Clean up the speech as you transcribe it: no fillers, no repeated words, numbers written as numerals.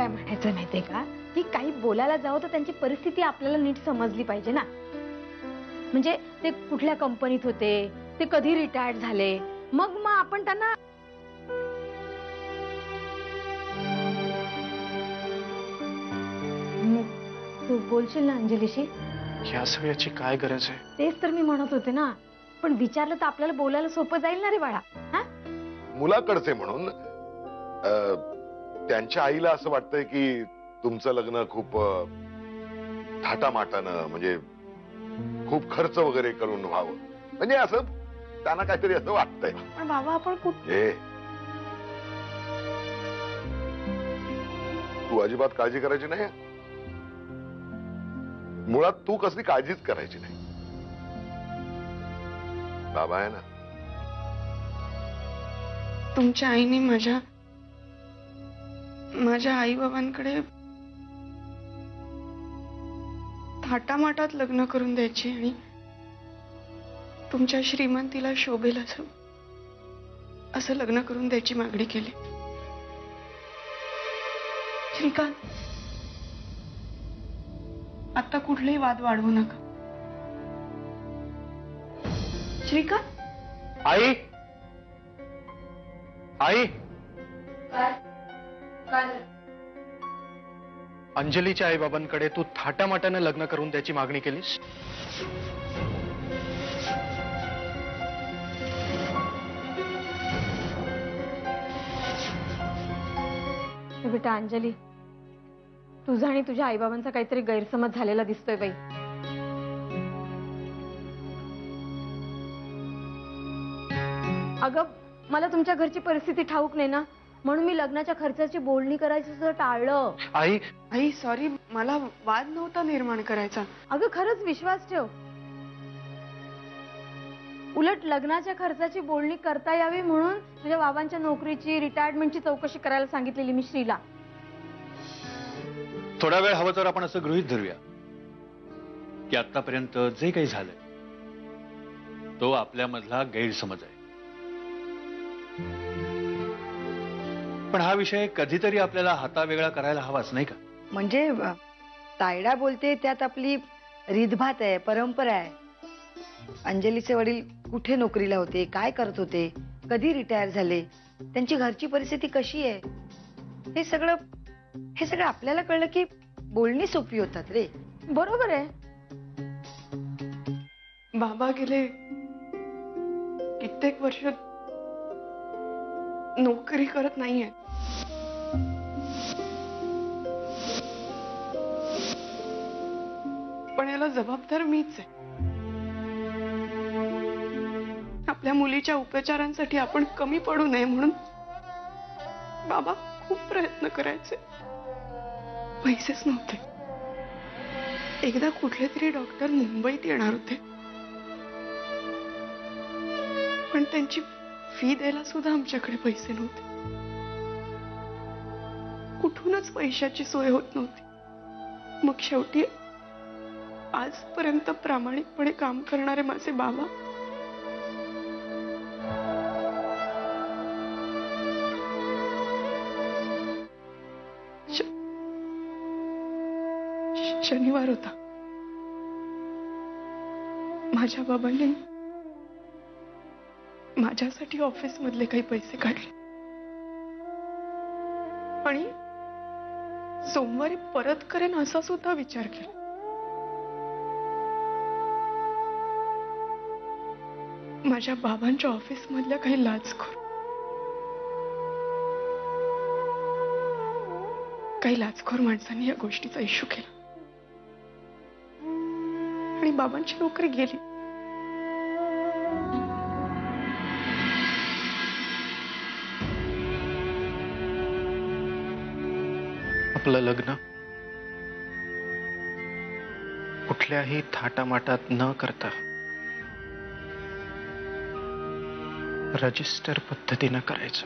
काय म्हणायचं माहितीये का, की काही बोलायला जावं तर त्यांची परिस्थिती आपल्याला नीट समजली पाहिजे ना. म्हणजे ते कुठल्या कंपनीत होते, ते कधी रिटायर्ड झाले, मग आपण त्यांना तू बोलशील ना अंजलीशी? या सगळ्याची काय गरज आहे? तेच तर मी म्हणत होते ना, पण विचारलं तर आपल्याला बोलायला सोपं जाईल ना रे बाळा. हा, मुलाकडचे म्हणून त्यांच्या आईला असं वाटतंय की तुमचं लग्न खूप थाटामाटानं, म्हणजे खूप खर्च वगैरे करून व्हावं, म्हणजे असं त्यांना काहीतरी असं वाटतंय. पण बाबा आपण ए, तू अजिबात काळजी करायची नाही. मुळात तू कसली काळजीच करायची नाही. बाबा आहे ना. तुमच्या आईने माझ्या आई बाबांकडे थाटामाटात लग्न करून द्यायची आणि तुमच्या श्रीमंतीला शोभेल असं लग्न करून द्यायची मागणी केली. श्रीकांत, आता कुठलेही वाद वाढवू नका. श्रीकांत. आई, आई, अंजलीच्या आई बाबांकडे तू थाटामाटाने लग्न करून त्याची मागणी केलीस. बेटा अंजली, तुझा आणि तुझ्या आईबाबांचा काहीतरी गैरसमज झालेला दिसतोय बाई. अगं, मला तुमच्या घरची परिस्थिती ठाऊक नाही ना, म्हणून मी लग्नाच्या खर्चाची बोलणी करायची सुद्धा टाळलं. आई सॉरी, मला वाद नव्हता निर्माण करायचा. अगं खरंच विश्वास ठेव, उलट लग्नाच्या खर्चाची बोलणी करता यावी म्हणून तुझ्या बाबांच्या नोकरीची, रिटायरमेंटची चौकशी करायला सांगितलेली मी श्रीला. थोडा वेळ हवं तर आपण असं गृहीत धरूया की आतापर्यंत जे काही झालंय तो आपल्यामधला गैरसमज आहे. पण हा विषय कधीतरी आपल्याला हातावेगळा करायला हवाच, नाही का? म्हणजे तायडा बोलते त्यात आपली रीतभात आहे, परंपरा आहे. अंजलीचे वडील कुठे नोकरीला होते, काय करत होते, कधी रिटायर झाले, त्यांची घरची परिस्थिती कशी आहे, हे सगळं आपल्याला कळलं की बोलणी सोपी होतात रे. बरोबर आहे. बाबा गेले कित्येक वर्ष नोकरी करत नाहीये. पण याला जबाबदार मीच आहे. आपल्या मुलीच्या उपचारांसाठी आपण कमी पडू नये म्हणून बाबा खूप प्रयत्न करायचे. पैसेच नव्हते. एकदा कुठले तरी डॉक्टर मुंबईत येणार होते, पण त्यांची फी द्यायला सुद्धा आमच्याकडे पैसे नव्हते. कुठूनच पैशाची सोय होत नव्हती. मग शेवटी आजपर्यंत प्रामाणिकपणे काम करणारे माझे बाबा शनिवार होता. माझ्या बाबांनी माझ्यासाठी ऑफिस मधले काही पैसे काढले आणि सोमवारी परत करेन असा सुद्धा विचार केला. माझ्या बाबांच्या ऑफिस मधल्या काही लाचखोर माणसांनी या गोष्टीचा इश्यू केला आणि बाबांची नोकरी गेली. आपलं लग्न कुठल्याही थाटामाटात न करता रजिस्टर पद्धतीनं करायचं.